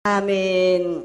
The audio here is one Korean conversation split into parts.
아멘.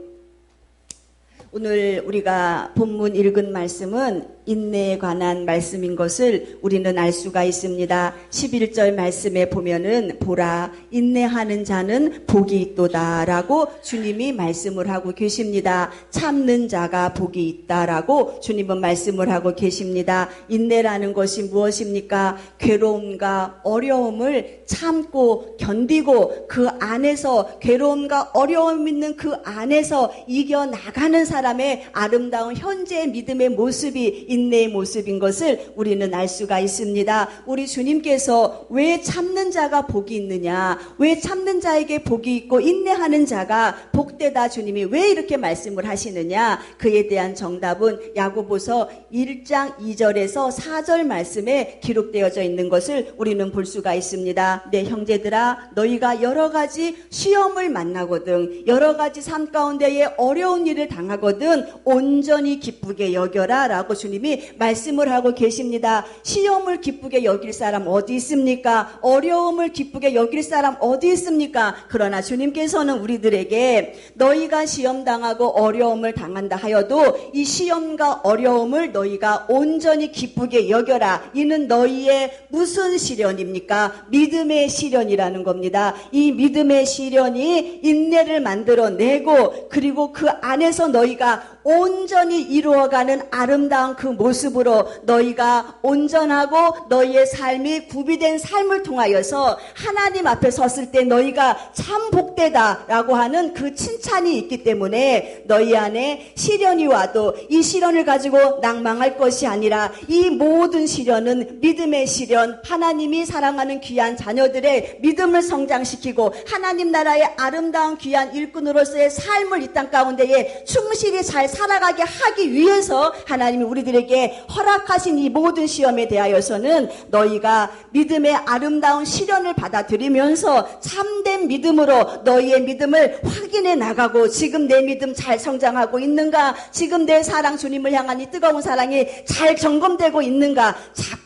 오늘 우리가 본문 읽은 말씀은 인내에 관한 말씀인 것을 우리는 알 수가 있습니다. 11절 말씀에 보면은 보라 인내하는 자는 복이 있도다 라고 주님이 말씀을 하고 계십니다. 참는 자가 복이 있다라고 주님은 말씀을 하고 계십니다. 인내라는 것이 무엇입니까? 괴로움과 어려움을 참고 견디고 그 안에서 괴로움과 어려움 있는 그 안에서 이겨나가는 사람의 아름다운 현재의 믿음의 모습이 인내의 모습인 것을 우리는 알 수가 있습니다. 우리 주님께서 왜 참는 자가 복이 있느냐, 왜 참는 자에게 복이 있고 인내하는 자가 복되다 주님이 왜 이렇게 말씀을 하시느냐, 그에 대한 정답은 야고보서 1장 2절에서 4절 말씀에 기록되어져 있는 것을 우리는 볼 수가 있습니다. 내 형제들아, 너희가 여러 가지 시험을 만나거든, 여러 가지 삶 가운데에 어려운 일을 당하거든 온전히 기쁘게 여겨라 라고 주님이 말씀을 하고 계십니다. 시험을 기쁘게 여길 사람 어디 있습니까? 어려움을 기쁘게 여길 사람 어디 있습니까? 그러나 주님께서는 우리들에게 너희가 시험당하고 어려움을 당한다 하여도 이 시험과 어려움을 너희가 온전히 기쁘게 여겨라. 이는 너희의 무슨 시련입니까? 믿음의 시련이라는 겁니다. 이 믿음의 시련이 인내를 만들어내고 그리고 그 안에서 너희가 온전히 이루어가는 아름다운 그 모습으로 너희가 온전하고 너희의 삶이 구비된 삶을 통하여서 하나님 앞에 섰을 때 너희가 참 복되다라고 하는 그 칭찬이 있기 때문에 너희 안에 시련이 와도 이 시련을 가지고 낭망할 것이 아니라 이 모든 시련은 믿음의 시련, 하나님이 사랑하는 귀한 자녀들의 믿음을 성장시키고 하나님 나라의 아름다운 귀한 일꾼으로서의 삶을 이 땅 가운데에 충실히 잘 살아가게 하기 위해서 하나님이 우리들에게 허락하신 이 모든 시험에 대하여서는 너희가 믿음의 아름다운 시련을 받아들이면서 참된 믿음으로 너희의 믿음을 확인해 나가고 지금 내 믿음 잘 성장하고 있는가, 지금 내 사랑 주님을 향한 이 뜨거운 사랑이 잘 점검되고 있는가,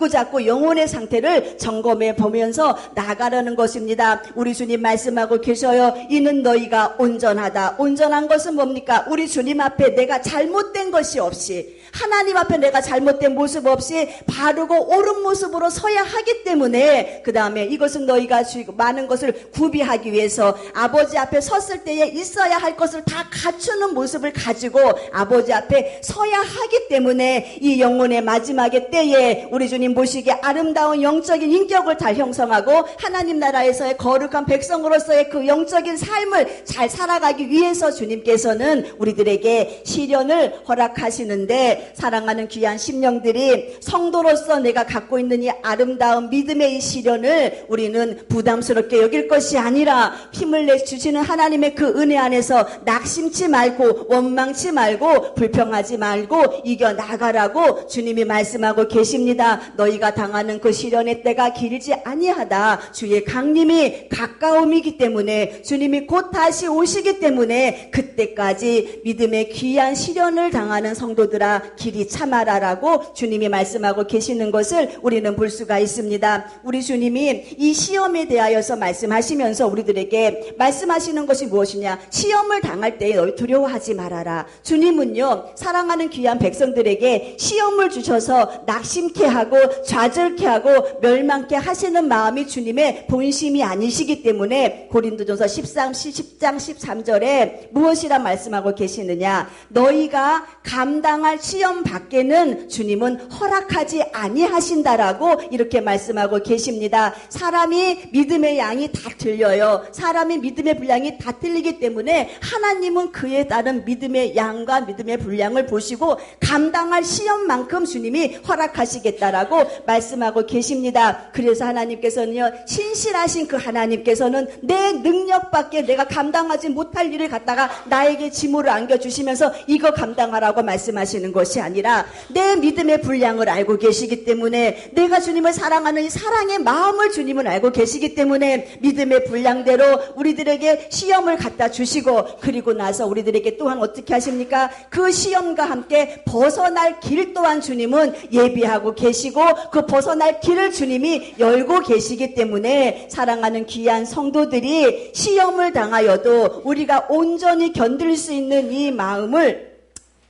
자꾸 영혼의 상태를 점검해 보면서 나가려는 것입니다. 우리 주님 말씀하고 계셔요. 이는 너희가 온전하다. 온전한 것은 뭡니까? 우리 주님 앞에 내가 잘못된 것이 없이, 하나님 앞에 내가 잘못된 모습 없이 바르고 옳은 모습으로 서야 하기 때문에, 그 다음에 이것은 너희가 많은 것을 구비하기 위해서 아버지 앞에 섰을 때에 있어야 할 것을 다 갖추는 모습을 가지고 아버지 앞에 서야 하기 때문에 이 영혼의 마지막의 때에 우리 주님 보시기에 아름다운 영적인 인격을 잘 형성하고 하나님 나라에서의 거룩한 백성으로서의 그 영적인 삶을 잘 살아가기 위해서 주님께서는 우리들에게 시련을 허락하시는데, 사랑하는 귀한 심령들이 성도로서 내가 갖고 있는 이 아름다운 믿음의 이 시련을 우리는 부담스럽게 여길 것이 아니라 힘을 내주시는 하나님의 그 은혜 안에서 낙심치 말고 원망치 말고 불평하지 말고 이겨나가라고 주님이 말씀하고 계십니다. 너희가 당하는 그 시련의 때가 길지 아니하다. 주의 강림이 가까움이기 때문에, 주님이 곧 다시 오시기 때문에 그때까지 믿음의 귀한 시련을 당하는 성도들아 길이 참아라라고 주님이 말씀하고 계시는 것을 우리는 볼 수가 있습니다. 우리 주님이 이 시험에 대하여서 말씀하시면서 우리들에게 말씀하시는 것이 무엇이냐? 시험을 당할 때 너희 두려워하지 말아라. 주님은요, 사랑하는 귀한 백성들에게 시험을 주셔서 낙심케 하고 좌절케 하고 멸망케 하시는 마음이 주님의 본심이 아니시기 때문에 고린도전서 10장 13절에 무엇이라 말씀하고 계시느냐? 너희가 감당할 시험 밖에는 주님은 허락하지 아니하신다라고 이렇게 말씀하고 계십니다. 사람이 믿음의 양이 다 틀려요. 사람이 믿음의 분량이 다 틀리기 때문에 하나님은 그에 따른 믿음의 양과 믿음의 분량을 보시고 감당할 시험만큼 주님이 허락하시겠다라고 말씀하고 계십니다. 그래서 하나님께서는요, 신실하신 그 하나님께서는 내 능력밖에 내가 감당하지 못할 일을 갖다가 나에게 짐으로 안겨주시면서 이거 감당하라고 말씀하시는 것이 것이 아니라 내 믿음의 분량을 알고 계시기 때문에, 내가 주님을 사랑하는 이 사랑의 마음을 주님은 알고 계시기 때문에 믿음의 분량대로 우리들에게 시험을 갖다 주시고, 그리고 나서 우리들에게 또한 어떻게 하십니까? 그 시험과 함께 벗어날 길 또한 주님은 예비하고 계시고, 그 벗어날 길을 주님이 열고 계시기 때문에 사랑하는 귀한 성도들이 시험을 당하여도 우리가 온전히 견딜 수 있는 이 마음을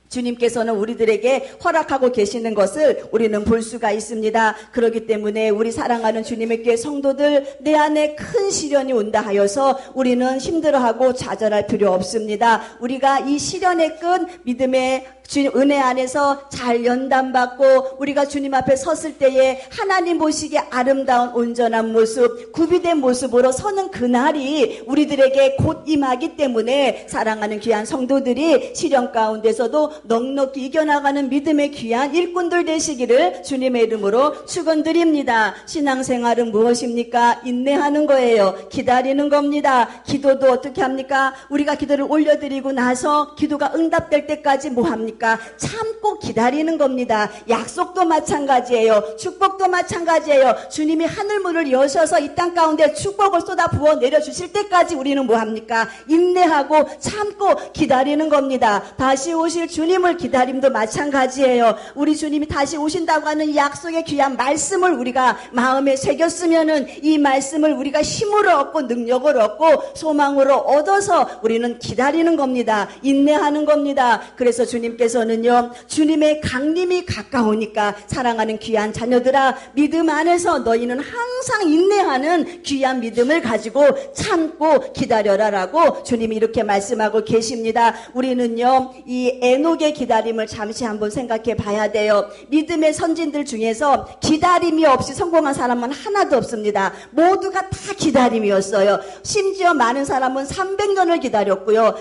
주님께서는 우리들에게 허락하고 계시는 것을 우리는 볼 수가 있습니다. 그렇기 때문에 우리 사랑하는 주님의 교회 성도들, 내 안에 큰 시련이 온다 하여서 우리는 힘들어하고 좌절할 필요 없습니다. 우리가 이 시련의 끈, 믿음의 은혜 안에서 잘 연단받고 우리가 주님 앞에 섰을 때에 하나님 보시기에 아름다운 온전한 모습, 구비된 모습으로 서는 그날이 우리들에게 곧 임하기 때문에 사랑하는 귀한 성도들이 시련 가운데서도 넉넉히 이겨나가는 믿음의 귀한 일꾼들 되시기를 주님의 이름으로 축원드립니다. 신앙생활은 무엇입니까? 인내하는 거예요. 기다리는 겁니다. 기도도 어떻게 합니까? 우리가 기도를 올려드리고 나서 기도가 응답될 때까지 뭐 합니까? 참고 기다리는 겁니다. 약속도 마찬가지예요. 축복도 마찬가지예요. 주님이 하늘문을 여셔서 이 땅 가운데 축복을 쏟아 부어 내려주실 때까지 우리는 뭐 합니까? 인내하고 참고 기다리는 겁니다. 다시 오실 주님을 기다림도 마찬가지예요. 우리 주님이 다시 오신다고 하는 약속의 귀한 말씀을 우리가 마음에 새겼으면은 이 말씀을 우리가 힘으로 얻고 능력을 얻고 소망으로 얻어서 우리는 기다리는 겁니다. 인내하는 겁니다. 그래서 주님께서는요, 주님의 강림이 가까우니까 사랑하는 귀한 자녀들아, 믿음 안에서 너희는 항상 인내하는 귀한 믿음을 가지고 참고 기다려라라고 주님이 이렇게 말씀하고 계십니다. 우리는요, 이 에녹의 기다림을 잠시 한번 생각해 봐야 돼요. 믿음의 선진들 중에서 기다림이 없이 성공한 사람은 하나도 없습니다. 모두가 다 기다림이었어요. 심지어 많은 사람은 300년을 기다렸고요.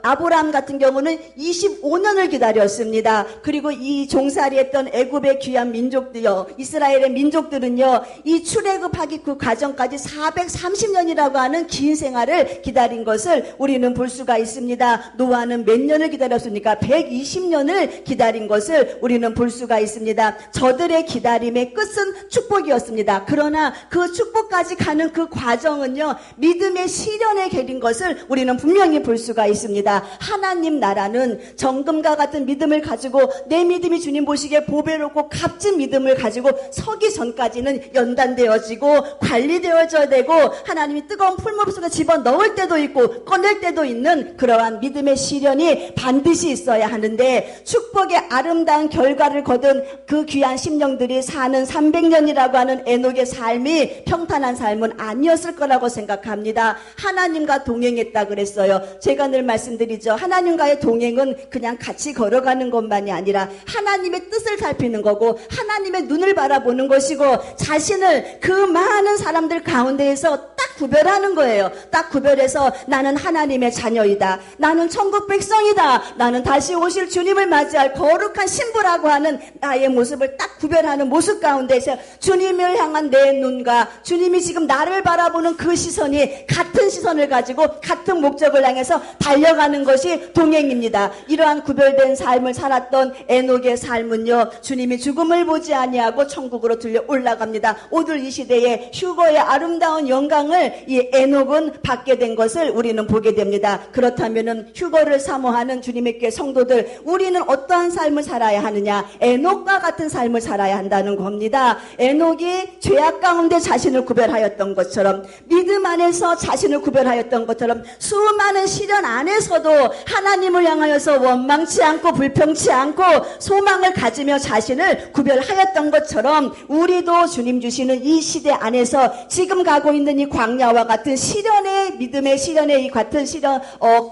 아브라함 같은 경우는 25년을 기다렸습니다. 그리고 이 종살이했던 애굽의 귀한 민족들요, 이스라엘의 민족들은요, 이 출애굽하기 그 과정까지 430년이라고 하는 긴 생활을 기다린 것을 우리는 볼 수가 있습니다. 노아는 몇 년을 기다렸습니까? 120년을 기다린 것을 우리는 볼 수가 있습니다. 저들의 기다림의 끝은 축복이었습니다. 그러나 그 축복까지 가는 그 과정은요, 믿음의 시련에 계린 것을 우리는 분명히 볼 수가 있습니다. 하나님 나라는 정금과 같은 믿음을 가지고, 내 믿음이 주님 보시기에 보배롭고 값진 믿음을 가지고 서기 전까지는 연단되어지고 관리되어져야 되고, 하나님이 뜨거운 풀물 속에 집어넣을 때도 있고 꺼낼 때도 있는 그러한 믿음의 시련이 반드시 있어야 하는데, 축복의 아름다운 결과를 거둔 그 귀한 심령들이 사는 300년이라고 하는 에녹의 삶이 평탄한 삶은 아니었을 거라고 생각합니다. 하나님과 동행했다 그랬어요. 제가 늘 말씀드리죠. 하나님과의 동행은 그냥 같이 걸어가는 것만이 아니라 하나님의 뜻을 살피는 거고, 하나님의 눈을 바라보는 것이고, 자신을 그 많은 사람들 가운데에서 딱 구별하는 거예요. 딱 구별해서 나는 하나님의 자녀이다, 나는 천국 백성이다, 나는 다시 오실 주님을 맞이할 거룩한 신부라고 하는 나의 모습을 딱 구별하는 모습 가운데서 주님을 향한 내 눈과 주님이 지금 나를 바라보는 그 시선이 같은 시선을 가지고 같은 목적을 향해서 달려가는 것이 동행입니다. 이러한 구별된 삶을 살았던 에녹의 삶은요, 주님이 죽음을 보지 아니하고 천국으로 들려 올라갑니다. 오늘 이 시대에 휴거의 아름다운 영광을 이 에녹은 받게 된 것을 우리는 보게 됩니다. 그렇다면은 휴거를 사모하는 주님의 교회 성도들, 우리는 어떠한 삶을 살아야 하느냐? 에녹과 같은 삶을 살아야 한다는 겁니다. 에녹이 죄악 가운데 자신을 구별하였던 것처럼, 믿음 안에서 자신을 구별하였던 것처럼, 수많은 시련 안에서도 하나님을 향하여서 원망치 않고 불평치 않고 소망을 가지며 자신을 구별하였던 것처럼, 우리도 주님 주시는 이 시대 안에서 지금 가고 있는 이 광야와 같은 시련의, 믿음의 시련의 이 같은 시련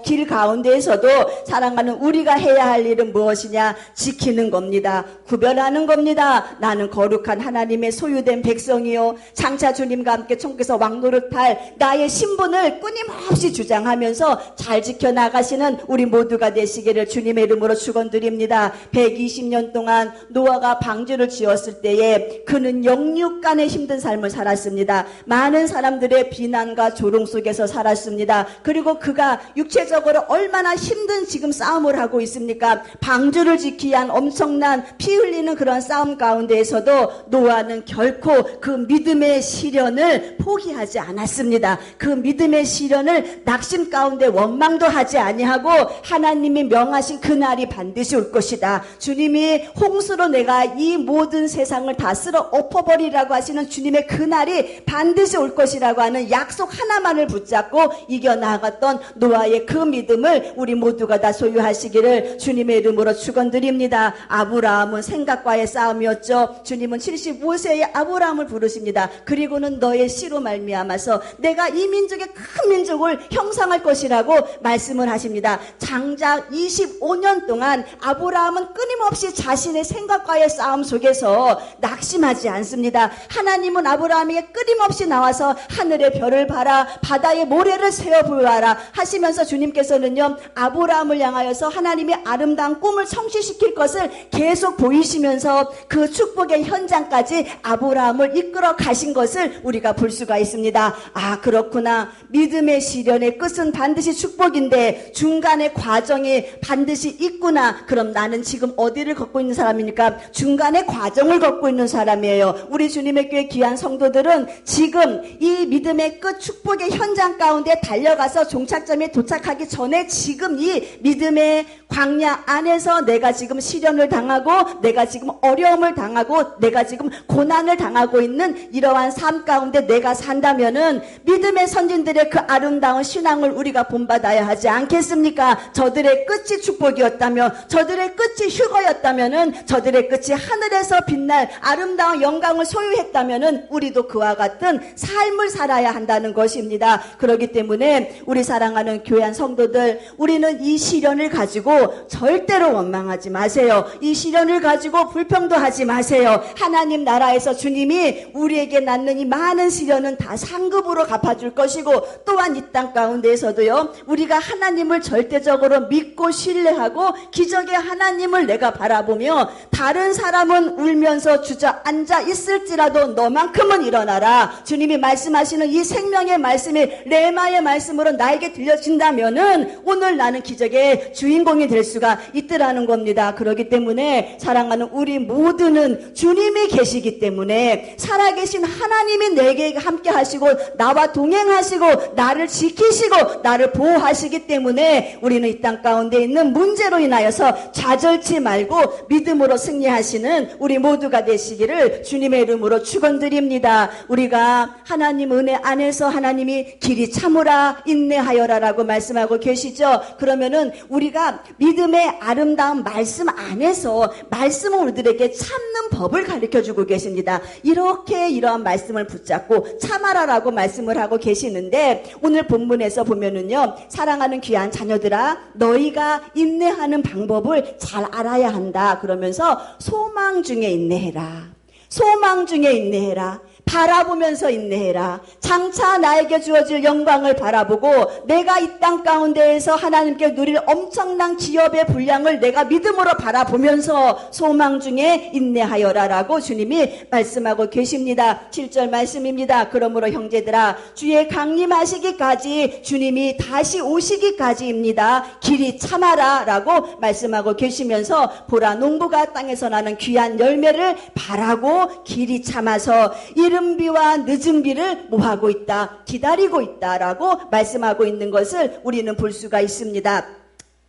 길 가운데에서도 사랑하는 우리가 해야 할 일은 무엇이냐? 지키는 겁니다. 구별하는 겁니다. 나는 거룩한 하나님의 소유된 백성이요, 장차 주님과 함께 천국에서 왕노릇할 나의 신분을 끊임없이 주장하면서 잘 지켜나가시는 우리 모두가 되시기를 주님의 이름으로 축원드립니다. 120년 동안 노아가 방주를 지었을 때에 그는 영육간의 힘든 삶을 살았습니다. 많은 사람들의 비난과 조롱 속에서 살았습니다. 그리고 그가 육체적으로 얼마나 힘든 지금 싸움을 하고 있습니까? 방주를 지키기 위한 엄청난 피 흘리는 그런 싸움 가운데에서도 노아는 결코 그 믿음의 시련을 포기하지 않았습니다. 그 믿음의 시련을 낙심 가운데 원망도 하지 아니하고 하나님이 명하신 그날이 반드시 올 것이다. 주님이 홍수로 내가 이 모든 세상을 다 쓸어 엎어버리라고 하시는 주님의 그날이 반드시 올 것이라고 하는 약속 하나만을 붙잡고 이겨나갔던 노아의 그 믿음을 우리 모두가 다 소유하시기를 주님의 이름으로 축원드립니다. 아브라함은 생각과의 싸움이었죠. 주님은 75세의 아브라함을 부르십니다. 그리고는 너의 씨로 말미암아서 내가 이 민족의 큰 민족을 형성할 것이라고 말씀을 하십니다. 장작 25년 동안 아브라함은 끊임없이 자신의 생각과의 싸움 속에서 낙심하지 않습니다. 하나님은 아브라함에게 끊임없이 나와서 하늘의 별을 봐라, 바다의 모래를 세어 보아라 하시면서 주님께서는요, 아브라함을 향하여서 하나님의 아름다운 꿈을 성취시킬 것을 계속 보이시면서 그 축복의 현장까지 아브라함을 이끌어 가신 것을 우리가 볼 수가 있습니다. 아, 그렇구나. 믿음의 시련의 끝은 반드시 축복인데 중간의 과정이 반드시 있구나. 그럼 나는 지금 어디를 걷고 있는 사람입니까? 중간의 과정을 걷고 있는 사람이에요. 우리 주님의 교회 귀한 성도들은 지금 이 믿음의 끝 축복의 현장 가운데 달려가서 종착점에 도착하기 전에 지금 이 믿음의 광야 안에서 내가 지금 시련을 당하고 내가 지금 어려움을 당하고 내가 지금 고난을 당하고 있는 이러한 삶 가운데 내가 산다면은 믿음의 선진들의 그 아름다운 신앙을 우리가 본받아야 하지 않겠습니까? 저들의 끝이 축복이었다면, 저들의 끝이 휴거였다면은, 저들의 끝이 하늘에서 빛날 아름다운 영광을 소유했다면은 우리도 그와 같은 삶을 살아야 한다는 것입니다. 그렇기 때문에 우리 사랑하는 교회한 성도들, 우리는 이 시련을 가지고 절대로 원망하지 마세요. 이 시련을 가지고 불평도 하지 마세요. 하나님 나라에서 주님이 우리에게 낳는 이 많은 시련은 다 상급으로 갚아줄 것이고, 또한 이 땅 가운데에서도요, 우리가 하나님을 절대적으로 믿고 신뢰하고 기적의 하나님을 내가 바라보며 다른 사람은 울면서 주저앉아 있을지라도 너만큼은 일어나라. 주님이 말씀하시는 이 생명의 말씀이 레마의 말씀으로 나에게 들려진다면은 오늘 나는 기적의 주인공이 될 수가 있더라는 겁니다. 그렇기 때문에 사랑하는 우리 모두는 주님이 계시기 때문에, 살아계신 하나님이 내게 함께 하시고 나와 동행하시고 나를 지키시고 나를 보호하시기 때문에 우리는 이 땅 가운데 있는 문제로 인하여서 좌절치 말고 믿음으로 승리하시는 우리 모두가 되시기를 주님의 이름으로 축원드립니다. 우리가 하나님 은혜 안에서 하나님이 길이 참으라 인내하여라 라고 말씀하고 계시죠. 그러면은 우리가 믿음의 아름다운 말씀 안에서 말씀을 우리들에게 참는 법을 가르쳐주고 계십니다. 이렇게 이러한 말씀을 붙잡고 참아라라고 말씀을 하고 계시는데, 오늘 본문에서 보면은요, 사랑하는 귀한 자녀들아, 너희가 인내하는 방법을 잘 알아야 한다. 그러면서 소망 중에 인내해라. 소망 중에 인내해라. 바라보면서 인내해라. 장차 나에게 주어질 영광을 바라보고 내가 이 땅 가운데에서 하나님께 누릴 엄청난 기업의 분량을 내가 믿음으로 바라보면서 소망 중에 인내하여라 라고 주님이 말씀하고 계십니다. 7절 말씀입니다. 그러므로 형제들아, 주의 강림하시기까지, 주님이 다시 오시기까지입니다. 길이 참아라 라고 말씀하고 계시면서, 보라 농부가 땅에서 나는 귀한 열매를 바라고 길이 참아서 이른 비와 늦은 비를 뭐하고 있다? 기다리고 있다라고 말씀하고 있는 것을 우리는 볼 수가 있습니다.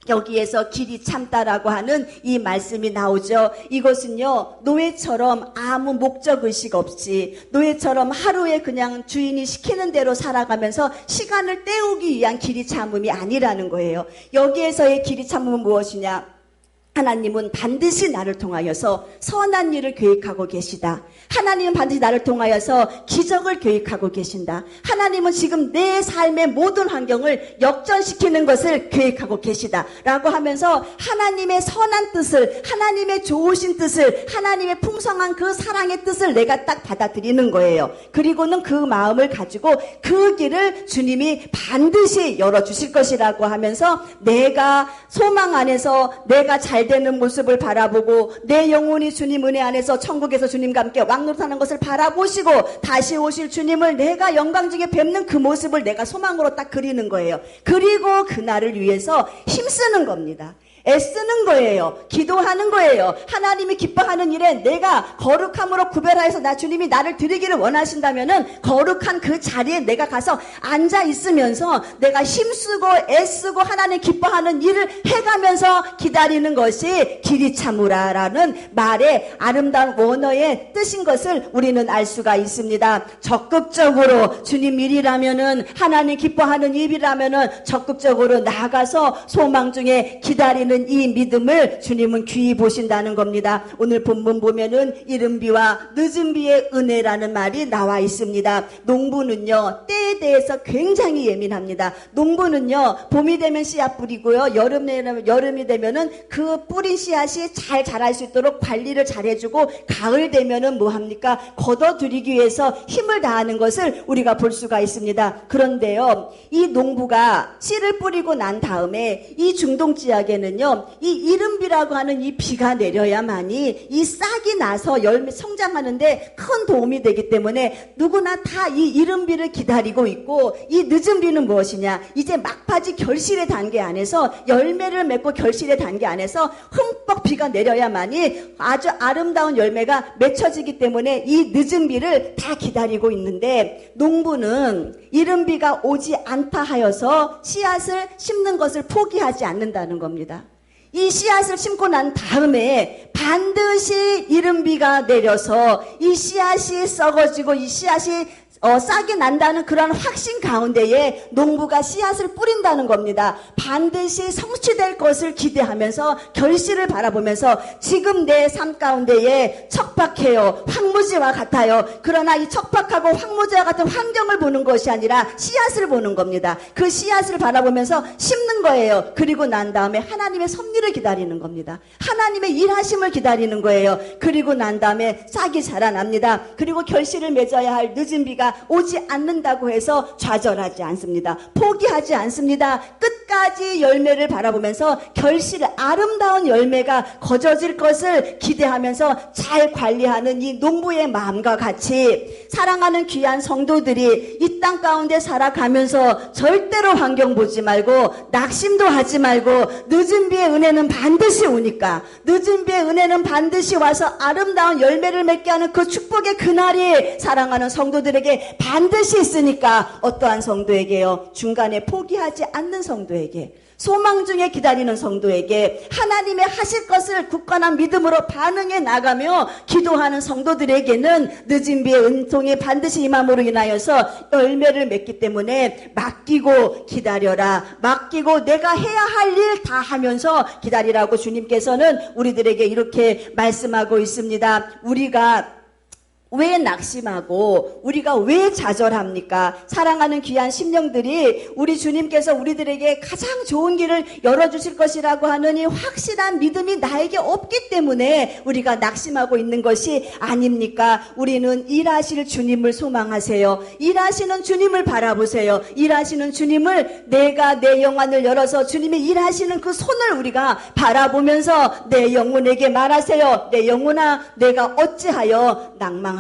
여기에서 길이 참다라고 하는 이 말씀이 나오죠. 이것은요, 노예처럼 아무 목적의식 없이, 노예처럼 하루에 그냥 주인이 시키는 대로 살아가면서 시간을 때우기 위한 길이 참음이 아니라는 거예요. 여기에서의 길이 참음은 무엇이냐? 하나님은 반드시 나를 통하여서 선한 일을 계획하고 계시다. 하나님은 반드시 나를 통하여서 기적을 계획하고 계신다. 하나님은 지금 내 삶의 모든 환경을 역전시키는 것을 계획하고 계시다 라고 하면서 하나님의 선한 뜻을, 하나님의 좋으신 뜻을, 하나님의 풍성한 그 사랑의 뜻을 내가 딱 받아들이는 거예요. 그리고는 그 마음을 가지고 그 길을 주님이 반드시 열어주실 것이라고 하면서, 내가 소망 안에서 내가 잘 되는 모습을 바라보고 내 영혼이 주님 은혜 안에서 천국에서 주님과 함께 왕노릇하는 것을 바라보시고 다시 오실 주님을 내가 영광 중에 뵙는 그 모습을 내가 소망으로 딱 그리는 거예요. 그리고 그날을 위해서 힘쓰는 겁니다. 애쓰는 거예요. 기도하는 거예요. 하나님이 기뻐하는 일에 내가 거룩함으로 구별하여서 주님이 나를 드리기를 원하신다면은 거룩한 그 자리에 내가 가서 앉아 있으면서 내가 힘쓰고 애쓰고 하나님 기뻐하는 일을 해가면서 기다리는 것이 길이 참으라라는 말의 아름다운 원어의 뜻인 것을 우리는 알 수가 있습니다. 적극적으로 주님 일이라면은 하나님 기뻐하는 일이라면은 적극적으로 나가서 소망 중에 기다리는 이 믿음을 주님은 귀히 보신다는 겁니다. 오늘 본문 보면은 이른 비와 늦은 비의 은혜라는 말이 나와 있습니다. 농부는요, 때에 대해서 굉장히 예민합니다. 농부는요, 봄이 되면 씨앗 뿌리고요, 여름이 되면은 그 뿌린 씨앗이 잘 자랄 수 있도록 관리를 잘 해주고, 가을 되면은 뭐 합니까? 걷어들이기 위해서 힘을 다하는 것을 우리가 볼 수가 있습니다. 그런데요, 이 농부가 씨를 뿌리고 난 다음에 이 중동 지역에는요, 이 이른비라고 하는 이 비가 내려야만이 이 싹이 나서 열매 성장하는데 큰 도움이 되기 때문에 누구나 다 이 이른비를 기다리고 있고, 이 늦은 비는 무엇이냐? 이제 막바지 결실의 단계 안에서 열매를 맺고 결실의 단계 안에서 흠뻑 비가 내려야만이 아주 아름다운 열매가 맺혀지기 때문에 이 늦은 비를 다 기다리고 있는데, 농부는 이른 비가 오지 않다 하여서 씨앗을 심는 것을 포기하지 않는다는 겁니다. 이 씨앗을 심고 난 다음에 반드시 이른 비가 내려서 이 씨앗이 썩어지고 이 씨앗이 싹이 난다는 그런 확신 가운데에 농부가 씨앗을 뿌린다는 겁니다. 반드시 성취될 것을 기대하면서 결실을 바라보면서 지금 내 삶 가운데에 척박해요. 황무지와 같아요. 그러나 이 척박하고 황무지와 같은 환경을 보는 것이 아니라 씨앗을 보는 겁니다. 그 씨앗을 바라보면서 심는 거예요. 그리고 난 다음에 하나님의 섭리를 기다리는 겁니다. 하나님의 일하심을 기다리는 거예요. 그리고 난 다음에 싹이 자라납니다. 그리고 결실을 맺어야 할 늦은 비가 오지 않는다고 해서 좌절하지 않습니다. 포기하지 않습니다. 끝까지 열매를 바라보면서 결실, 아름다운 열매가 거저질 것을 기대하면서 잘 관리하는 이 농부의 마음과 같이 사랑하는 귀한 성도들이 이 땅 가운데 살아가면서 절대로 환경 보지 말고 낙심도 하지 말고, 늦은 비의 은혜는 반드시 오니까, 늦은 비의 은혜는 반드시 와서 아름다운 열매를 맺게 하는 그 축복의 그날이 사랑하는 성도들에게 반드시 있으니까, 어떠한 성도에게요? 중간에 포기하지 않는 성도에게, 소망 중에 기다리는 성도에게 하나님의 하실 것을 굳건한 믿음으로 반응해 나가며 기도하는 성도들에게는 늦은 비의 은총이 반드시 임함으로 인하여서 열매를 맺기 때문에 맡기고 기다려라. 맡기고 내가 해야 할 일 다 하면서 기다리라고 주님께서는 우리들에게 이렇게 말씀하고 있습니다. 우리가 왜 낙심하고 우리가 왜 좌절합니까? 사랑하는 귀한 심령들이 우리 주님께서 우리들에게 가장 좋은 길을 열어주실 것이라고 하는 이 확실한 믿음이 나에게 없기 때문에 우리가 낙심하고 있는 것이 아닙니까? 우리는 일하실 주님을 소망하세요. 일하시는 주님을 바라보세요. 일하시는 주님을, 내가 내 영안을 열어서 주님이 일하시는 그 손을 우리가 바라보면서 내 영혼에게 말하세요. 내 영혼아, 내가 어찌하여 낭망하느냐?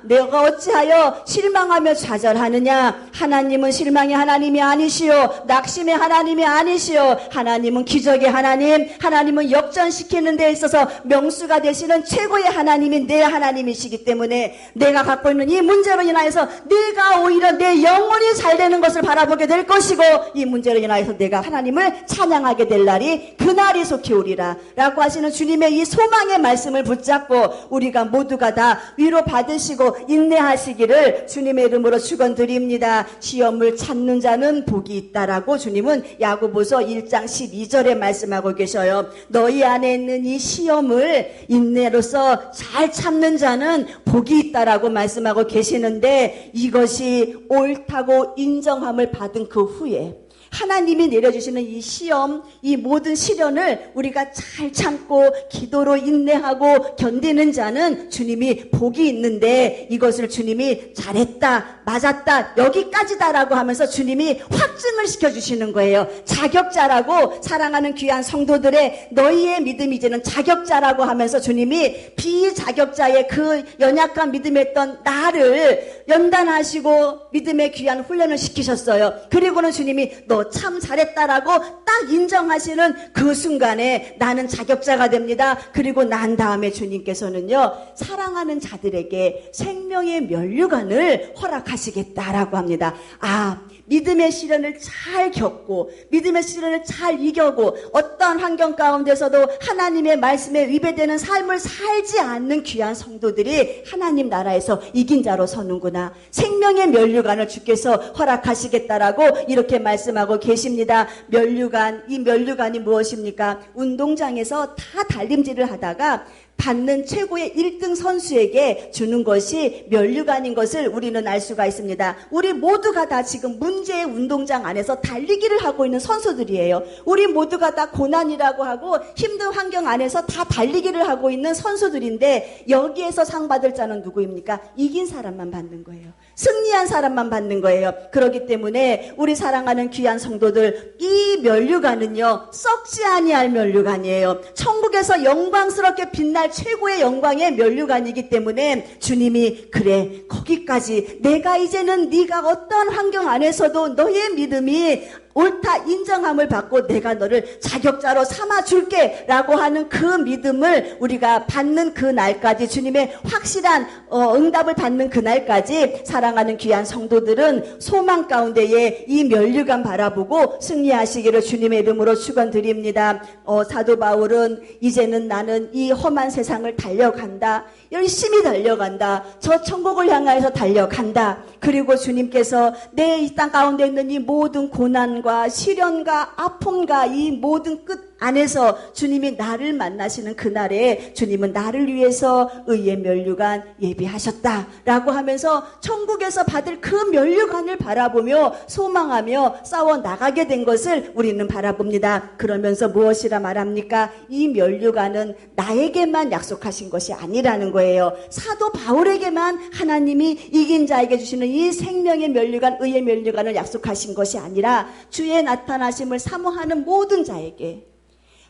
내가 어찌하여 실망하며 좌절하느냐? 하나님은 실망의 하나님이 아니시오. 낙심의 하나님이 아니시오. 하나님은 기적의 하나님, 하나님은 역전시키는 데 있어서 명수가 되시는 최고의 하나님이 내 하나님이시기 때문에 내가 갖고 있는 이 문제로 인하여서 내가 오히려 내 영혼이 잘 되는 것을 바라보게 될 것이고, 이 문제로 인하여서 내가 하나님을 찬양하게 될 날이 그날이 속히 오리라 라고 하시는 주님의 이 소망의 말씀을 붙잡고 우리가 모두가 다 위로 받으시고 인내하시기를 주님의 이름으로 축원드립니다. 시험을 참는 자는 복이 있다라고 주님은 야고보서 1장 12절에 말씀하고 계셔요. 너희 안에 있는 이 시험을 인내로서 잘 참는 자는 복이 있다라고 말씀하고 계시는데, 이것이 옳다고 인정함을 받은 그 후에 하나님이 내려주시는 이 시험, 이 모든 시련을 우리가 잘 참고 기도로 인내하고 견디는 자는 주님이 복이 있는데, 이것을 주님이 잘했다, 맞았다, 여기까지다라고 하면서 주님이 확증을 시켜주시는 거예요. 자격자라고, 사랑하는 귀한 성도들의 너희의 믿음이 이제는 자격자라고 하면서 주님이 비자격자의 그 연약한 믿음에 있던 나를 연단하시고 믿음의 귀한 훈련을 시키셨어요. 그리고는 주님이 너 참 잘했다라고 딱 인정하시는 그 순간에 나는 자격자가 됩니다. 그리고 난 다음에 주님께서는요, 사랑하는 자들에게 생명의 면류관을 허락하시겠다라고 합니다. 믿음의 시련을 잘 겪고 믿음의 시련을 잘 이겨고 어떠한 환경 가운데서도 하나님의 말씀에 위배되는 삶을 살지 않는 귀한 성도들이 하나님 나라에서 이긴 자로 서는구나. 생명의 면류관을 주께서 허락하시겠다라고 이렇게 말씀하고 계십니다. 면류관, 이 면류관이 무엇입니까? 운동장에서 다 달림질을 하다가 받는 최고의 1등 선수에게 주는 것이 면류관인 것을 우리는 알 수가 있습니다. 우리 모두가 다 지금 문제의 운동장 안에서 달리기를 하고 있는 선수들이에요. 우리 모두가 다 고난이라고 하고 힘든 환경 안에서 다 달리기를 하고 있는 선수들인데, 여기에서 상 받을 자는 누구입니까? 이긴 사람만 받는 거예요. 승리한 사람만 받는 거예요. 그렇기 때문에 우리 사랑하는 귀한 성도들, 이 면류관은요, 썩지 아니할 면류관이에요. 천국에서 영광스럽게 빛날 최고의 영광의 면류관이기 때문에 주님이 그래, 거기까지 내가 이제는 네가 어떤 환경 안에서도 너의 믿음이 옳다 인정함을 받고 내가 너를 자격자로 삼아줄게 라고 하는 그 믿음을 우리가 받는 그 날까지, 주님의 확실한 응답을 받는 그 날까지 사랑하는 귀한 성도들은 소망 가운데에 이 면류관 바라보고 승리하시기를 주님의 이름으로 축원드립니다. 사도 바울은 이제는 나는 이 험한 세상을 달려간다, 열심히 달려간다, 저 천국을 향하여서 달려간다. 그리고 주님께서 내 이 땅 가운데 있는 이 모든 고난과 시련과 아픔과 이 모든 끝 안에서 주님이 나를 만나시는 그날에 주님은 나를 위해서 의의 면류관 예비하셨다라고 하면서 천국에서 받을 그 면류관을 바라보며 소망하며 싸워 나가게 된 것을 우리는 바라봅니다. 그러면서 무엇이라 말합니까? 이 면류관은 나에게만 약속하신 것이 아니라는 거예요. 사도 바울에게만 하나님이 이긴 자에게 주시는 이 생명의 면류관, 의의 면류관을 약속하신 것이 아니라 주의 나타나심을 사모하는 모든 자에게,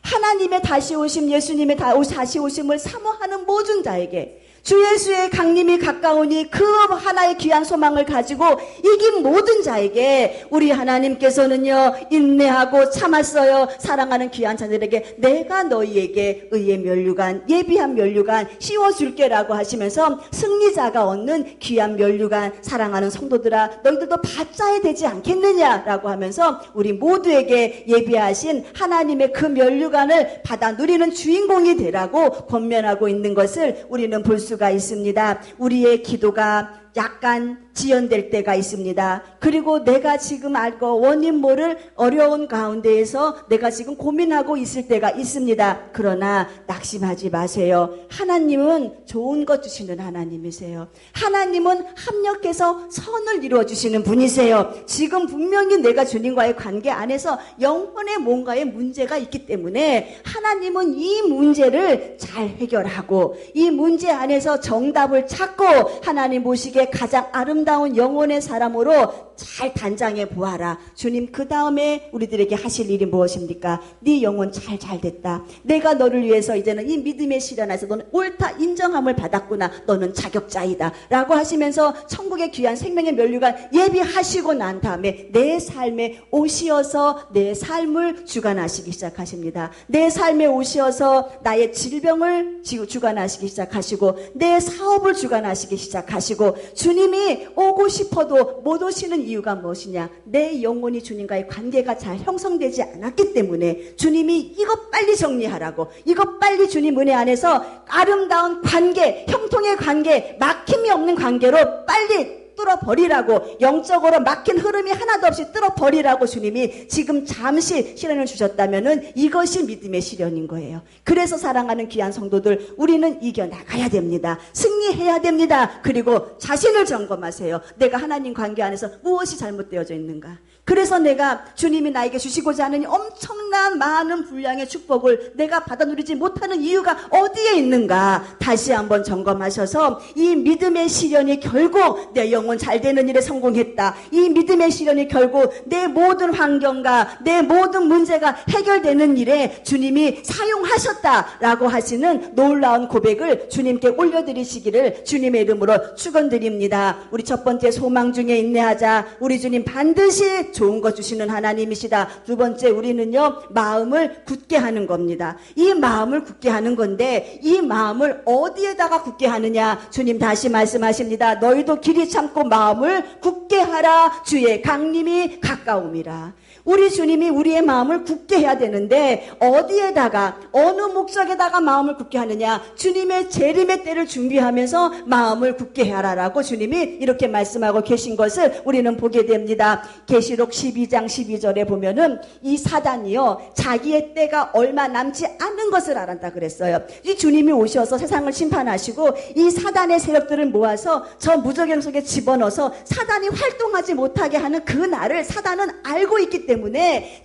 하나님의 다시 오심, 예수님의 다시 오심을 사모하는 모든 자에게, 주 예수의 강림이 가까우니 그 하나의 귀한 소망을 가지고 이긴 모든 자에게 우리 하나님께서는요, 인내하고 참았어요. 사랑하는 귀한 자들에게 내가 너희에게 의의 면류관, 예비한 면류관 씌워줄게라고 하시면서 승리자가 얻는 귀한 면류관, 사랑하는 성도들아 너희들도 받자야 되지 않겠느냐라고 하면서 우리 모두에게 예비하신 하나님의 그 면류관을 받아 누리는 주인공이 되라고 권면하고 있는 것을 우리는 볼 수가 있습니다. 우리의 기도가 약간 지연될 때가 있습니다. 그리고 내가 지금 알고 원인 모를 어려운 가운데에서 내가 지금 고민하고 있을 때가 있습니다. 그러나 낙심하지 마세요. 하나님은 좋은 것 주시는 하나님이세요. 하나님은 합력해서 선을 이루어 주시는 분이세요. 지금 분명히 내가 주님과의 관계 안에서 영혼의 뭔가의 문제가 있기 때문에 하나님은 이 문제를 잘 해결하고 이 문제 안에서 정답을 찾고 하나님 보시기에 가장 아름다운 영혼의 사람으로 잘 단장해 보아라. 주님 그 다음에 우리들에게 하실 일이 무엇입니까? 네 영혼 잘 됐다. 내가 너를 위해서 이제는 이 믿음의 시련에서 너는 옳다 인정함을 받았구나. 너는 자격자이다 라고 하시면서 천국의 귀한 생명의 면류관 예비하시고 난 다음에 내 삶에 오시어서 내 삶을 주관하시기 시작하십니다. 내 삶에 오시어서 나의 질병을 주관하시기 시작하시고 내 사업을 주관하시기 시작하시고, 주님이 오고 싶어도 못 오시는 이유가 무엇이냐? 내 영혼이 주님과의 관계가 잘 형성되지 않았기 때문에 주님이 이것 빨리 정리하라고, 이것 빨리 주님 은혜 안에서 아름다운 관계, 형통의 관계, 막힘이 없는 관계로 빨리 뚫어버리라고, 영적으로 막힌 흐름이 하나도 없이 뚫어버리라고 주님이 지금 잠시 시련을 주셨다면은 이것이 믿음의 시련인 거예요. 그래서 사랑하는 귀한 성도들, 우리는 이겨나가야 됩니다. 승리해야 됩니다. 그리고 자신을 점검하세요. 내가 하나님 관계 안에서 무엇이 잘못되어져 있는가? 그래서 내가 주님이 나에게 주시고자 하는 엄청난 많은 분량의 축복을 내가 받아 누리지 못하는 이유가 어디에 있는가 다시 한번 점검하셔서 이 믿음의 시련이 결국 내 영혼 잘 되는 일에 성공했다. 이 믿음의 시련이 결국 내 모든 환경과 내 모든 문제가 해결되는 일에 주님이 사용하셨다라고 하시는 놀라운 고백을 주님께 올려드리시기를 주님의 이름으로 축원드립니다. 우리 첫 번째 소망 중에 인내하자. 우리 주님 반드시 좋은 거 주시는 하나님이시다. 두 번째 우리는요 마음을 굳게 하는 겁니다. 이 마음을 굳게 하는 건데 이 마음을 어디에다가 굳게 하느냐 주님 다시 말씀하십니다. 너희도 길이 참고 마음을 굳게 하라. 주의 강림이 가까움이라. 우리 주님이 우리의 마음을 굳게 해야 되는데 어디에다가 어느 목적에다가 마음을 굳게 하느냐 주님의 재림의 때를 준비하면서 마음을 굳게 하라라고 주님이 이렇게 말씀하고 계신 것을 우리는 보게 됩니다. 계시록 12장 12절에 보면은 이 사단이요 자기의 때가 얼마 남지 않은 것을 알았다 그랬어요. 이 주님이 오셔서 세상을 심판하시고 이 사단의 세력들을 모아서 저 무저경 속에 집어넣어서 사단이 활동하지 못하게 하는 그 날을 사단은 알고 있기 때문에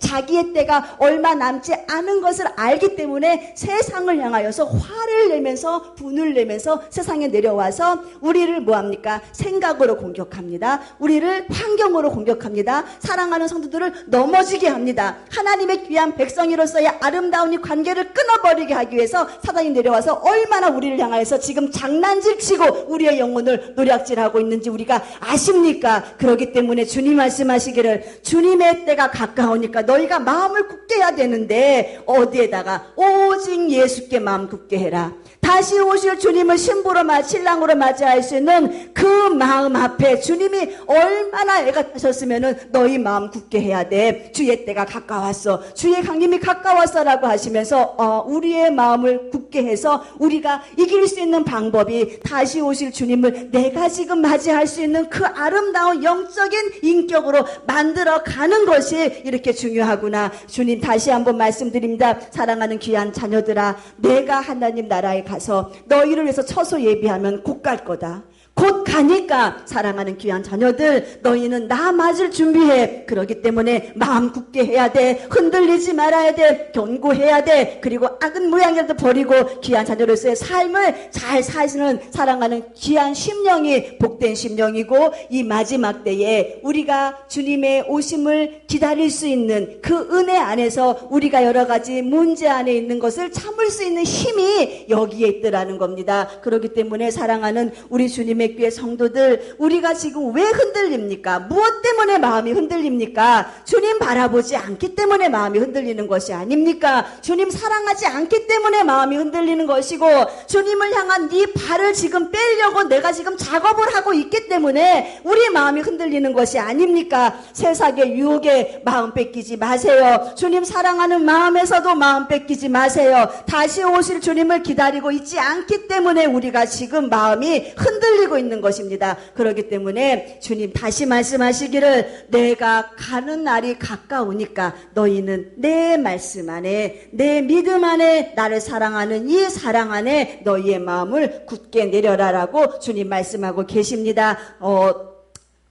자기의 때가 얼마 남지 않은 것을 알기 때문에 세상을 향하여서 화를 내면서 분을 내면서 세상에 내려와서 우리를 뭐합니까? 생각으로 공격합니다. 우리를 환경으로 공격합니다. 사랑하는 성도들을 넘어지게 합니다. 하나님의 귀한 백성이로서의 아름다운 이 관계를 끊어버리게 하기 위해서 사단이 내려와서 얼마나 우리를 향하여서 지금 장난질 치고 우리의 영혼을 노략질하고 있는지 우리가 아십니까? 그렇기 때문에 주님 말씀하시기를 주님의 때가 가까우니까 너희가 마음을 굳게 해야 되는데 어디에다가 오직 예수께 마음 굳게 해라. 다시 오실 주님을 신부로 신랑으로 맞이할 수 있는 그 마음 앞에 주님이 얼마나 애가 타셨으면은 너희 마음 굳게 해야 돼. 주의 때가 가까웠어. 주의 강림이 가까웠어라고 하시면서 우리의 마음을 굳게 해서 우리가 이길 수 있는 방법이 다시 오실 주님을 내가 지금 맞이할 수 있는 그 아름다운 영적인 인격으로 만들어 가는 것이 이렇게 중요하구나. 주님 다시 한번 말씀드립니다. 사랑하는 귀한 자녀들아, 내가 하나님 나라에 가서 너희를 위해서 처소 예비하면 곧 갈 거다. 곧 가니까 사랑하는 귀한 자녀들 너희는 나 맞을 준비해. 그렇기 때문에 마음 굳게 해야 돼. 흔들리지 말아야 돼. 견고해야 돼. 그리고 악은 모양이라도 버리고 귀한 자녀로서의 삶을 잘 사시는 사랑하는 귀한 심령이 복된 심령이고 이 마지막 때에 우리가 주님의 오심을 기다릴 수 있는 그 은혜 안에서 우리가 여러 가지 문제 안에 있는 것을 참을 수 있는 힘이 여기에 있더라는 겁니다. 그렇기 때문에 사랑하는 우리 주님의 교회 성도들, 우리가 지금 왜 흔들립니까? 무엇 때문에 마음이 흔들립니까? 주님 바라보지 않기 때문에 마음이 흔들리는 것이 아닙니까? 주님 사랑하지 않기 때문에 마음이 흔들리는 것이고 주님을 향한 이 발을 지금 빼려고 내가 지금 작업을 하고 있기 때문에 우리 마음이 흔들리는 것이 아닙니까? 세상의 유혹에 마음 뺏기지 마세요. 주님 사랑하는 마음에서도 마음 뺏기지 마세요. 다시 오실 주님을 기다리고 있지 않기 때문에 우리가 지금 마음이 흔들리고 있는 것입니다. 그렇기 때문에 주님 다시 말씀하시기를 내가 가는 날이 가까우니까 너희는 내 말씀 안에 내 믿음 안에 나를 사랑하는 이 사랑 안에 너희의 마음을 굳게 내려라라고 주님 말씀하고 계십니다.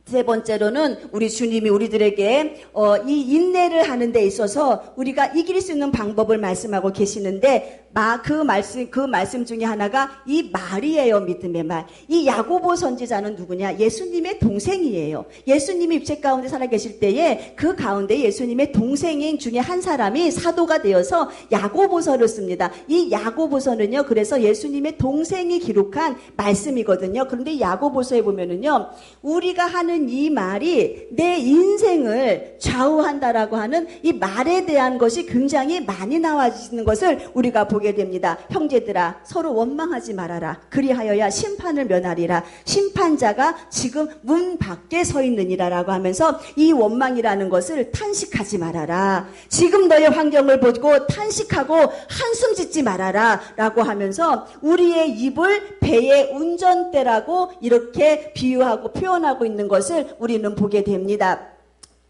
세 번째로는 우리 주님이 우리들에게 이 인내를 하는 데 있어서 우리가 이길 수 있는 방법을 말씀하고 계시는데 그 말씀 중에 하나가 이 말이에요. 믿음의 말. 이 야고보 선지자는 누구냐? 예수님의 동생이에요. 예수님이 육체 가운데 살아계실 때에 그 가운데 예수님의 동생인 중에 한 사람이 사도가 되어서 야고보서를 씁니다. 이 야고보서는요, 그래서 예수님의 동생이 기록한 말씀이거든요. 그런데 야고보서에 보면은요, 우리가 하는 이 말이 내 인생을 좌우한다라고 하는 이 말에 대한 것이 굉장히 많이 나와지는 것을 우리가 보게 됩니다. 형제들아, 서로 원망하지 말아라. 그리하여야 심판을 면하리라. 심판자가 지금 문 밖에 서 있느니라라고 하면서 이 원망이라는 것을 탄식하지 말아라. 지금 너의 환경을 보고 탄식하고 한숨 짓지 말아라 라고 하면서 우리의 입을 배의 운전대라고 이렇게 비유하고 표현하고 있는 것을 우리는 보게 됩니다.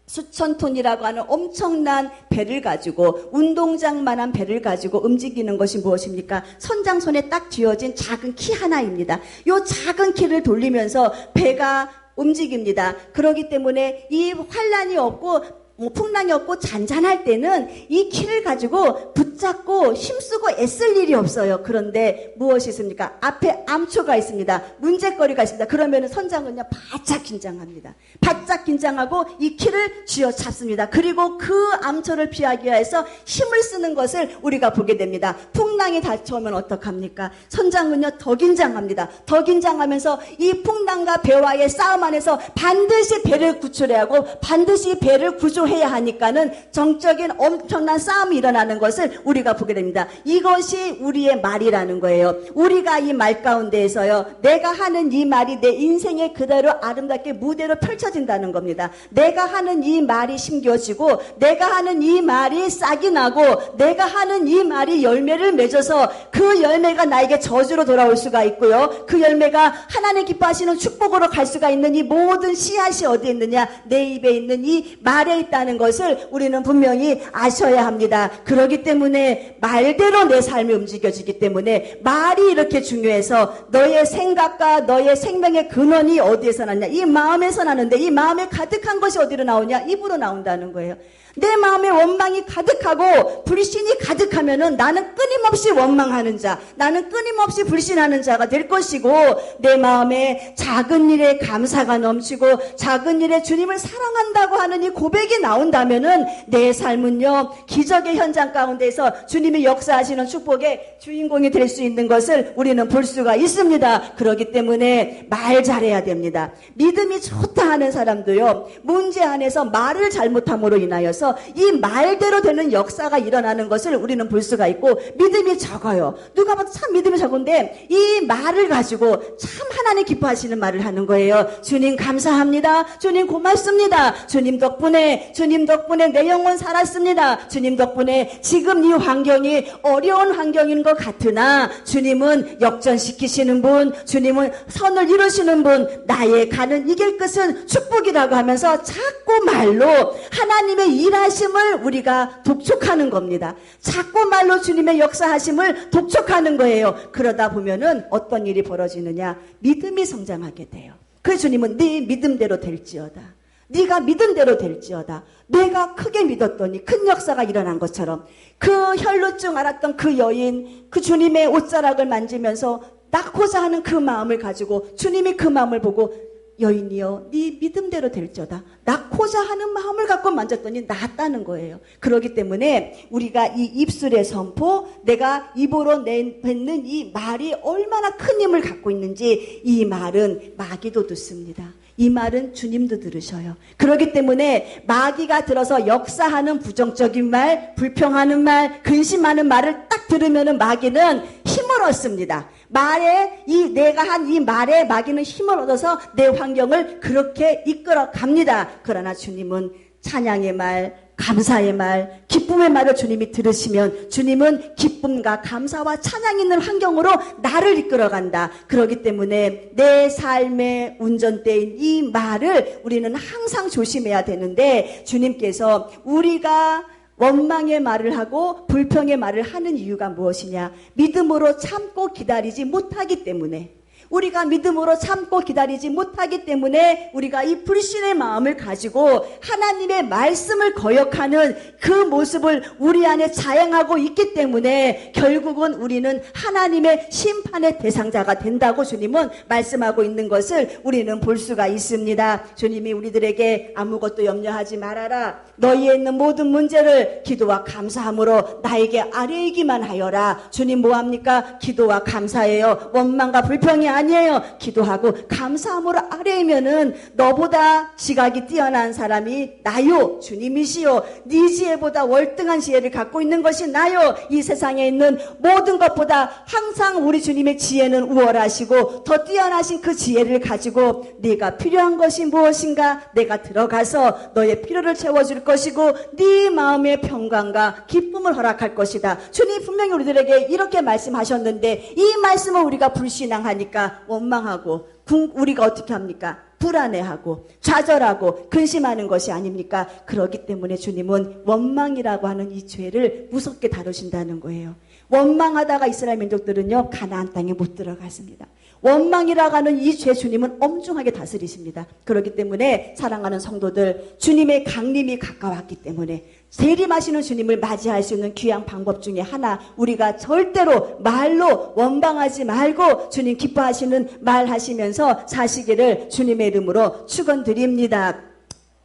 수천 톤이라고 하는 엄청난 배를 가지고 운동장만한 배를 가지고 움직이는 것이 무엇입니까? 선장손에 딱 쥐어진 작은 키 하나입니다. 이 작은 키를 돌리면서 배가 움직입니다. 그렇기 때문에 이 환란이 없고 풍랑이 없고 잔잔할 때는 이 키를 가지고 붙잡고 힘쓰고 애쓸 일이 없어요. 그런데 무엇이 있습니까? 앞에 암초가 있습니다. 문제거리가 있습니다. 그러면 선장은요 바짝 긴장합니다. 바짝 긴장하고 이 키를 쥐어잡습니다. 그리고 그 암초를 피하기 위해서 힘을 쓰는 것을 우리가 보게 됩니다. 풍랑이 닥쳐오면 어떡합니까? 선장은요 더 긴장합니다. 더 긴장하면서 이 풍랑과 배와의 싸움 안에서 반드시 배를 구출해야 하고 반드시 배를 구조해야 하니까는 정적인 엄청난 싸움이 일어나는 것을 우리가 보게 됩니다. 이것이 우리의 말이라는 거예요. 우리가 이 말 가운데에서요 내가 하는 이 말이 내 인생에 그대로 아름답게 무대로 펼쳐진다는 겁니다. 내가 하는 이 말이 심겨지고 내가 하는 이 말이 싹이 나고 내가 하는 이 말이 열매를 맺어서 그 열매가 나에게 저주로 돌아올 수가 있고요. 그 열매가 하나님 기뻐하시는 축복으로 갈 수가 있는 이 모든 씨앗이 어디에 있느냐? 내 입에 있는 이 말에 있다는 것을 우리는 분명히 아셔야 합니다. 그렇기 때문에 말대로 내 삶이 움직여지기 때문에 말이 이렇게 중요해서 너의 생각과 너의 생명의 근원이 어디에서 나냐? 이 마음에서 나는데 이 마음에 가득한 것이 어디로 나오냐? 입으로 나온다는 거예요. 내 마음에 원망이 가득하고 불신이 가득하면은 나는 끊임없이 원망하는 자, 나는 끊임없이 불신하는 자가 될 것이고 내 마음에 작은 일에 감사가 넘치고 작은 일에 주님을 사랑한다고 하는 이 고백이 나온다면은 내 삶은요 기적의 현장 가운데서 주님이 역사하시는 축복의 주인공이 될 수 있는 것을 우리는 볼 수가 있습니다. 그렇기 때문에 말 잘해야 됩니다. 믿음이 좋다 하는 사람도요 문제 안에서 말을 잘못함으로 인하여서 이 말대로 되는 역사가 일어나는 것을 우리는 볼 수가 있고 믿음이 적어요. 누가 봐도 참 믿음이 적은데 이 말을 가지고 참 하나님 기뻐하시는 말을 하는 거예요. 주님 감사합니다. 주님 고맙습니다. 주님 덕분에 내 영혼 살았습니다. 주님 덕분에 지금 이 환경이 어려운 환경인 것 같으나 주님은 역전시키시는 분, 주님은 선을 이루시는 분, 나의 가는 이길 것은 축복이라고 하면서 자꾸 말로 하나님의 일하심을 우리가 독촉하는 겁니다. 자꾸 말로 주님의 역사하심을 독촉하는 거예요. 그러다 보면은 어떤 일이 벌어지느냐? 믿음이 성장하게 돼요. 그 주님은 네 믿음대로 될지어다. 네가 믿은 대로 될지어다. 내가 크게 믿었더니 큰 역사가 일어난 것처럼 그 혈루증 앓았던 그 여인, 그 주님의 옷자락을 만지면서 낳고자 하는 그 마음을 가지고 주님이 그 마음을 보고 여인이여 네 믿음대로 될지어다. 낳고자 하는 마음을 갖고 만졌더니 낳았다는 거예요. 그렇기 때문에 우리가 이 입술의 선포, 내가 입으로 내뱉는 이 말이 얼마나 큰 힘을 갖고 있는지 이 말은 마귀도 듣습니다. 이 말은 주님도 들으셔요. 그렇기 때문에 마귀가 들어서 역사하는 부정적인 말, 불평하는 말, 근심하는 말을 딱 들으면은 마귀는 힘을 얻습니다. 말에 내가 한 이 말에 마귀는 힘을 얻어서 내 환경을 그렇게 이끌어 갑니다. 그러나 주님은 찬양의 말, 감사의 말, 기쁨의 말을 주님이 들으시면 주님은 기쁨과 감사와 찬양이 있는 환경으로 나를 이끌어간다. 그렇기 때문에 내 삶의 운전대인 이 말을 우리는 항상 조심해야 되는데 주님께서 우리가 원망의 말을 하고 불평의 말을 하는 이유가 무엇이냐? 믿음으로 참고 기다리지 못하기 때문에 우리가 믿음으로 참고 기다리지 못하기 때문에 우리가 이 불신의 마음을 가지고 하나님의 말씀을 거역하는 그 모습을 우리 안에 자행하고 있기 때문에 결국은 우리는 하나님의 심판의 대상자가 된다고 주님은 말씀하고 있는 것을 우리는 볼 수가 있습니다. 주님이 우리들에게 아무것도 염려하지 말아라. 너희에 있는 모든 문제를 기도와 감사함으로 나에게 아뢰기만 하여라. 주님 뭐합니까? 기도와 감사예요. 원망과 불평이 아니에요. 기도하고 감사함으로 아뢰면은 너보다 지각이 뛰어난 사람이 나요. 주님이시요. 네 지혜보다 월등한 지혜를 갖고 있는 것이 나요. 이 세상에 있는 모든 것보다 항상 우리 주님의 지혜는 우월하시고 더 뛰어나신 그 지혜를 가지고 네가 필요한 것이 무엇인가 내가 들어가서 너의 필요를 채워줄 것이고 네 마음의 평강과 기쁨을 허락할 것이다. 주님 분명히 우리들에게 이렇게 말씀하셨는데 이 말씀을 우리가 불신앙하니까 원망하고 우리가 어떻게 합니까? 불안해하고 좌절하고 근심하는 것이 아닙니까? 그렇기 때문에 주님은 원망이라고 하는 이 죄를 무섭게 다루신다는 거예요. 원망하다가 이스라엘 민족들은요, 가나안 땅에 못 들어갔습니다. 원망이라고 하는 이 죄 주님은 엄중하게 다스리십니다. 그렇기 때문에 사랑하는 성도들, 주님의 강림이 가까웠기 때문에 재림하시는 주님을 맞이할 수 있는 귀한 방법 중에 하나, 우리가 절대로 말로 원망하지 말고 주님 기뻐하시는 말 하시면서 사시기를 주님의 이름으로 축원드립니다.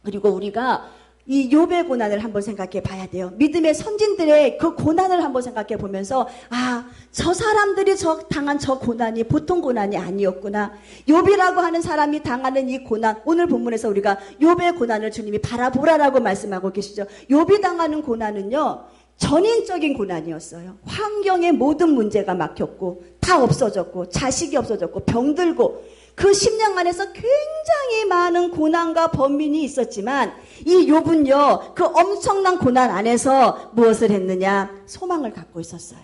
그리고 우리가 이 욥의 고난을 한번 생각해 봐야 돼요. 믿음의 선진들의 그 고난을 한번 생각해 보면서, 아, 저 사람들이 당한 저 고난이 보통 고난이 아니었구나. 욥이라고 하는 사람이 당하는 이 고난, 오늘 본문에서 우리가 욥의 고난을 주님이 바라보라라고 말씀하고 계시죠. 욥이 당하는 고난은요, 전인적인 고난이었어요. 환경의 모든 문제가 막혔고 다 없어졌고 자식이 없어졌고 병들고 그 10년 안에서 굉장히 많은 고난과 번민이 있었지만 이 욥은요, 그 엄청난 고난 안에서 무엇을 했느냐? 소망을 갖고 있었어요.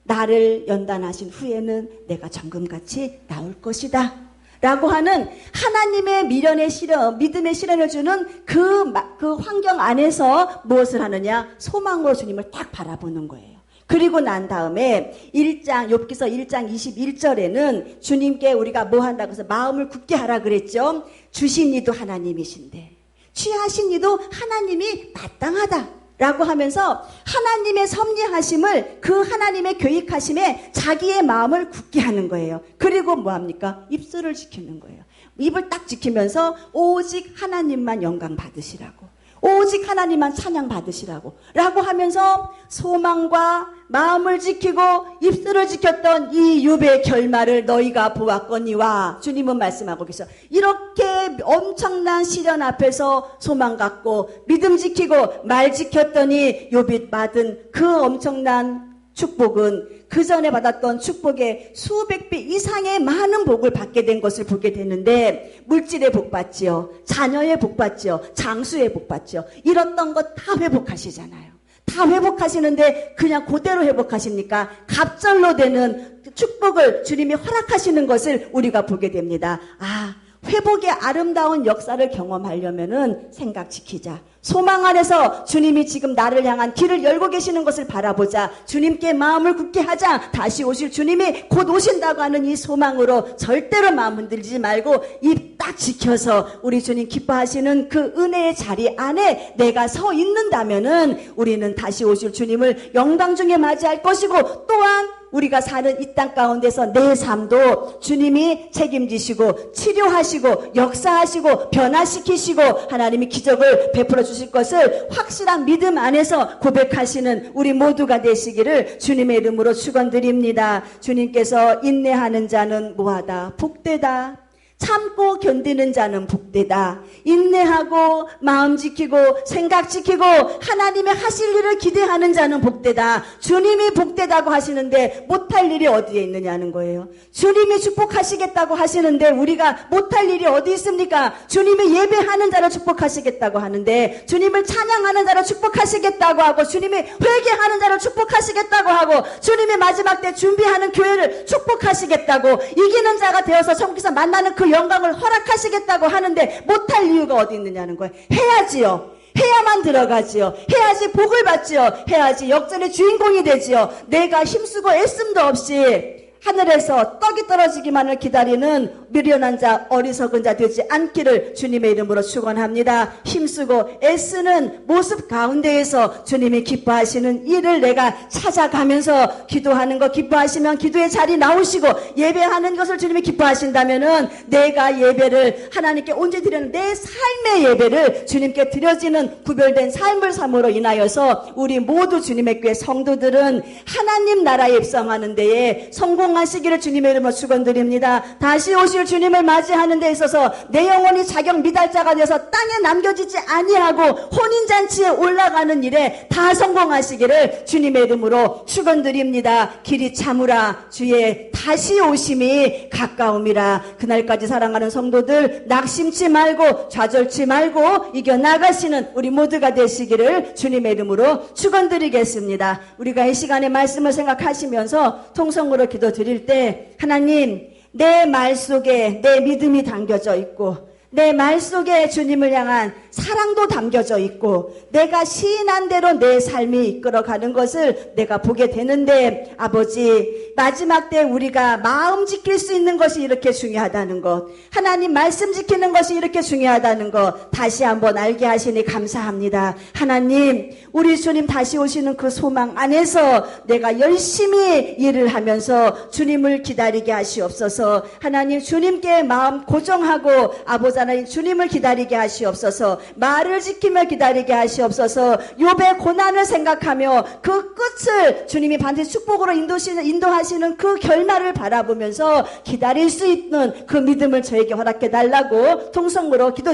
나를 연단하신 후에는 내가 정금같이 나올 것이다 라고 하는 하나님의 미련의 실현, 믿음의 실현을 주는 그 환경 안에서 무엇을 하느냐? 소망으로 주님을 딱 바라보는 거예요. 그리고 난 다음에 욥기서 1장 21절에는 주님께 우리가 뭐 한다고 해서 마음을 굳게 하라 그랬죠. 주신 이도 하나님이신데 취하신 이도 하나님이 마땅하다 라고 하면서 하나님의 섭리하심을, 그 하나님의 계획하심에 자기의 마음을 굳게 하는 거예요. 그리고 뭐합니까? 입술을 지키는 거예요. 입을 딱 지키면서 오직 하나님만 영광 받으시라고, 오직 하나님만 찬양 받으시라고 라고 하면서 소망과 마음을 지키고 입술을 지켰던 이 욥의 결말을 너희가 보았거니와, 주님은 말씀하고 계셔. 이렇게 엄청난 시련 앞에서 소망 갖고 믿음 지키고 말 지켰더니 욥이 받은 그 엄청난 축복은 그 전에 받았던 축복의 수백 배 이상의 많은 복을 받게 된 것을 보게 되는데, 물질의 복 받지요, 자녀의 복 받지요, 장수의 복 받지요. 잃었던 것 다 회복하시잖아요. 다 회복하시는데 그냥 그대로 회복하십니까? 갑절로 되는 축복을 주님이 허락하시는 것을 우리가 보게 됩니다. 아, 회복의 아름다운 역사를 경험하려면은 생각 지키자. 소망 안에서 주님이 지금 나를 향한 길을 열고 계시는 것을 바라보자. 주님께 마음을 굳게 하자. 다시 오실 주님이 곧 오신다고 하는 이 소망으로 절대로 마음 흔들지 말고 입 딱 지켜서 우리 주님 기뻐하시는 그 은혜의 자리 안에 내가 서 있는다면은 우리는 다시 오실 주님을 영광 중에 맞이할 것이고, 또한 우리가 사는 이 땅 가운데서 내 삶도 주님이 책임지시고 치료하시고 역사하시고 변화시키시고 하나님이 기적을 베풀어 주실 것을 확실한 믿음 안에서 고백하시는 우리 모두가 되시기를 주님의 이름으로 축원드립니다. 주님께서 인내하는 자는 뭐하다? 복되다. 참고 견디는 자는 복되다. 인내하고 마음 지키고 생각 지키고 하나님의 하실 일을 기대하는 자는 복되다. 주님이 복되다고 하시는데 못할 일이 어디에 있느냐는 거예요. 주님이 축복하시겠다고 하시는데 우리가 못할 일이 어디 있습니까? 주님이 예배하는 자를 축복하시겠다고 하는데, 주님을 찬양하는 자를 축복하시겠다고 하고, 주님이 회개하는 자를 축복하시겠다고 하고, 주님이 마지막 때 준비하는 교회를 축복하시겠다고, 이기는 자가 되어서 천국에서 만나는 그 영광을 허락하시겠다고 하는데 못할 이유가 어디 있느냐는 거예요. 해야지요. 해야만 들어가지요. 해야지 복을 받지요. 해야지 역전의 주인공이 되지요. 내가 힘쓰고 애씀도 없이 하늘에서 떡이 떨어지기만을 기다리는 미련한 자, 어리석은 자 되지 않기를 주님의 이름으로 축원합니다. 힘쓰고 애쓰는 모습 가운데에서 주님이 기뻐하시는 일을 내가 찾아가면서 기도하는 거 기뻐하시면 기도의 자리 나오시고, 예배하는 것을 주님이 기뻐하신다면은 내가 예배를 하나님께 언제 드리는 내 삶의 예배를 주님께 드려지는 구별된 삶을 삶으로 인하여서 우리 모두 주님의 교회 성도들은 하나님 나라에 입성하는 데에 성공하시기를 주님의 이름으로 축원드립니다. 다시 오실 주님을 맞이하는 데 있어서 내 영혼이 자격 미달자가 되어서 땅에 남겨지지 아니하고 혼인잔치에 올라가는 일에 다 성공하시기를 주님의 이름으로 축원드립니다. 길이 참으라, 주의 다시 오심이 가까움이라. 그날까지 사랑하는 성도들 낙심치 말고 좌절치 말고 이겨나가시는 우리 모두가 되시기를 주님의 이름으로 축원드리겠습니다. 우리가 이 시간에 말씀을 생각하시면서 통성으로 기도 드릴 때, 하나님, 내 말 속에 내 믿음이 담겨져 있고 내 말 속에 주님을 향한 사랑도 담겨져 있고 내가 시인한 대로 내 삶이 이끌어가는 것을 내가 보게 되는데 아버지 마지막 때 우리가 마음 지킬 수 있는 것이 이렇게 중요하다는 것 하나님 말씀 지키는 것이 이렇게 중요하다는 것 다시 한번 알게 하시니 감사합니다. 하나님 우리 주님 다시 오시는 그 소망 안에서 내가 열심히 일을 하면서 주님을 기다리게 하시옵소서. 하나님 주님께 마음 고정하고 아버지 하나님 주님을 기다리게 하시옵소서. 말을 지키며 기다리게 하시옵소서. 욥의 고난을 생각하며 그 끝을 주님이 반드시 축복으로 인도하시는 그 결말을 바라보면서 기다릴 수 있는 그 믿음을 저에게 허락해 달라고 통성으로 기도드립니다.